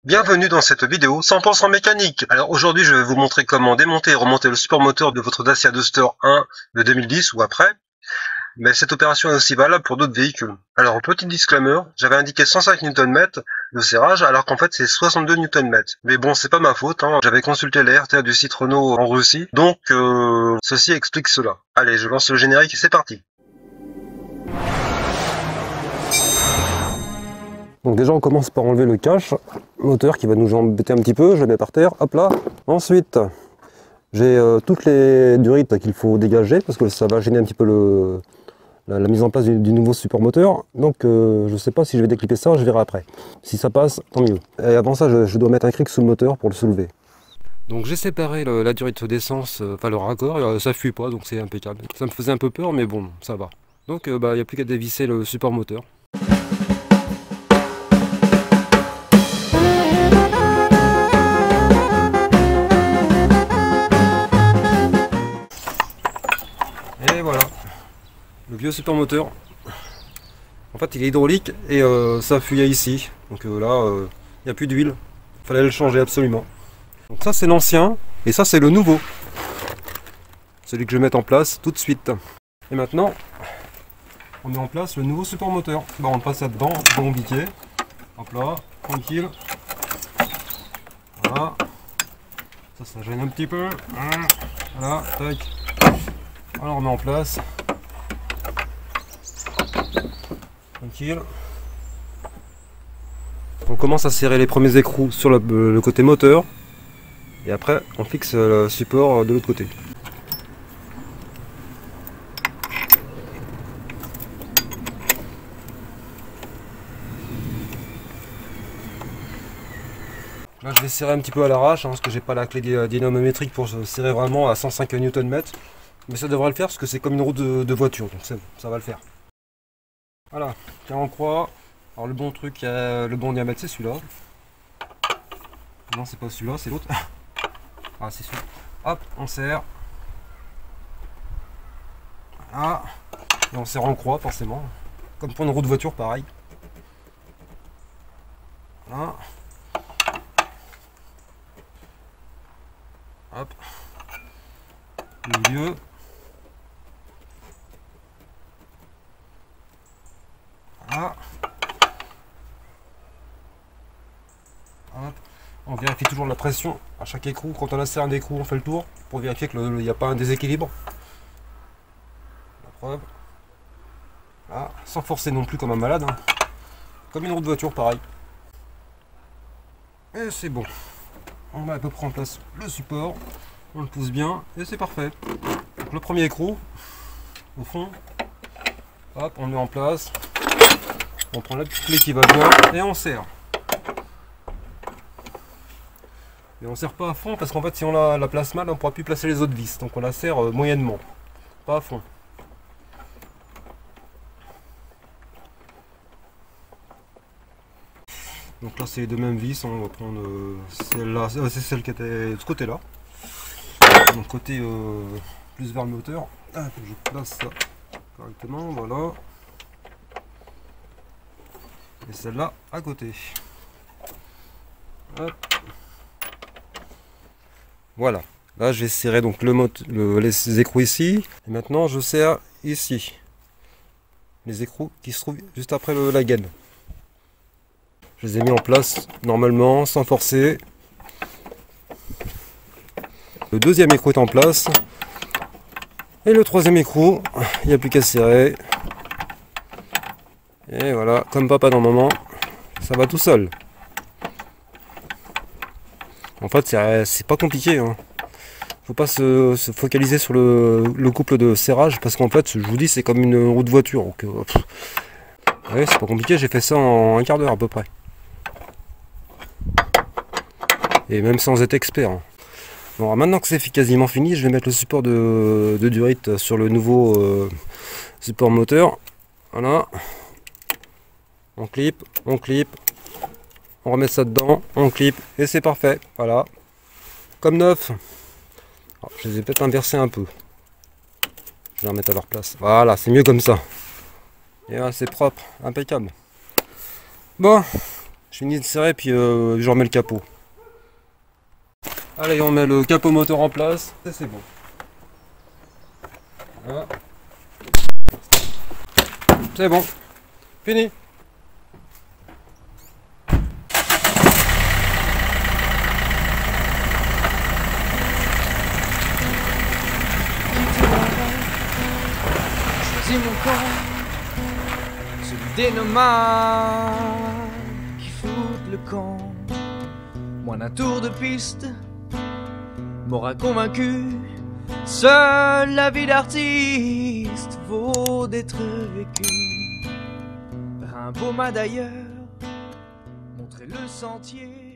Bienvenue dans cette vidéo 100% mécanique. Alors aujourd'hui je vais vous montrer comment démonter et remonter le support moteur de votre Dacia Duster 1 de 2010 ou après. Mais cette opération est aussi valable pour d'autres véhicules. Alors petit disclaimer, j'avais indiqué 105 Nm de serrage alors qu'en fait c'est 62 Nm. Mais bon c'est pas ma faute, hein. J'avais consulté les RTA du site Renault en Russie, donc ceci explique cela. Allez je lance le générique et c'est parti. Donc déjà on commence par enlever le cache moteur qui va nous embêter un petit peu, je le mets par terre, hop là. Ensuite j'ai toutes les durites qu'il faut dégager parce que ça va gêner un petit peu la mise en place du nouveau support moteur. Donc je sais pas si je vais déclipper ça, je verrai après. Si ça passe, tant mieux. Et avant ça je dois mettre un cric sous le moteur pour le soulever. Donc j'ai séparé la durite d'essence, enfin le raccord, ça fuit pas donc c'est impeccable. Ça me faisait un peu peur mais bon ça va. Donc il n'y a plus qu'à dévisser le support moteur. Et voilà, le vieux support moteur. En fait il est hydraulique et ça fuyait ici. Donc là, il n'y a plus d'huile. Il fallait le changer absolument. Donc ça c'est l'ancien et ça c'est le nouveau. Celui que je vais mettre en place tout de suite. Et maintenant, on met en place le nouveau support moteur. Bon, on passe là-dedans, bon biquet. Hop là, tranquille. Voilà. Ça gêne un petit peu. Voilà, tac. Alors on met en place. Tranquille. On commence à serrer les premiers écrous sur le côté moteur. Et après on fixe le support de l'autre côté. Là je vais serrer un petit peu à l'arrache parce que j'ai pas la clé dynamométrique pour serrer vraiment à 105 Nm. Mais ça devrait le faire parce que c'est comme une roue de voiture, donc ça va le faire. Voilà, tiens on croit. Alors le bon truc, le bon diamètre c'est celui-là. Non c'est pas celui-là, c'est l'autre. Ah c'est celui-là. Hop, on serre. Voilà. Et on serre en croix forcément. Comme pour une roue de voiture pareil. Voilà. Hop. Le milieu. Voilà. Hop. On vérifie toujours la pression à chaque écrou. Quand on insère un écrou, on fait le tour pour vérifier qu'il n'y a pas un déséquilibre. La preuve. Là, sans forcer non plus comme un malade. Comme une roue de voiture, pareil. Et c'est bon. On met à peu près en place le support. On le pousse bien et c'est parfait. Donc le premier écrou, au fond. Hop, on le met en place. On prend la petite clé qui va bien et on serre. Et on serre pas à fond parce qu'en fait si on la place mal on ne pourra plus placer les autres vis. Donc on la serre moyennement, pas à fond. Donc là c'est les deux mêmes vis, on va prendre celle-là, c'est celle qui était de ce côté là. Donc côté plus vers le moteur. Ah, je place ça correctement, voilà. Et celle-là à côté. Hop. Voilà, là je vais serrer donc les écrous ici, et maintenant je serre ici, les écrous qui se trouvent juste après la gaine. Je les ai mis en place normalement, sans forcer. Le deuxième écrou est en place, et le troisième écrou, il n'y a plus qu'à serrer. Et voilà, comme papa normalement, ça va tout seul. En fait, c'est pas compliqué. Faut pas se focaliser sur le couple de serrage parce qu'en fait, je vous dis, c'est comme une roue de voiture. Donc, ouais, c'est pas compliqué. J'ai fait ça en un quart d'heure à peu près. Et même sans être expert. Bon, alors maintenant que c'est quasiment fini, je vais mettre le support de durite sur le nouveau support moteur. Voilà. On clip, on remet ça dedans, on clip et c'est parfait. Voilà, comme neuf. Alors, je les ai peut-être inversés un peu. Je vais les remettre à leur place. Voilà, c'est mieux comme ça. Et là, c'est propre, impeccable. Bon, Je finis de serrer puis je remets le capot. Allez, on met le capot moteur en place. C'est bon. Voilà. C'est bon. Fini. Choisis mon camp, celui des nomades qui foutent le camp. Moins d'un tour de piste m'aura convaincu. Seule la vie d'artiste vaut d'être vécue par un beau mât d'ailleurs, montrer le sentier.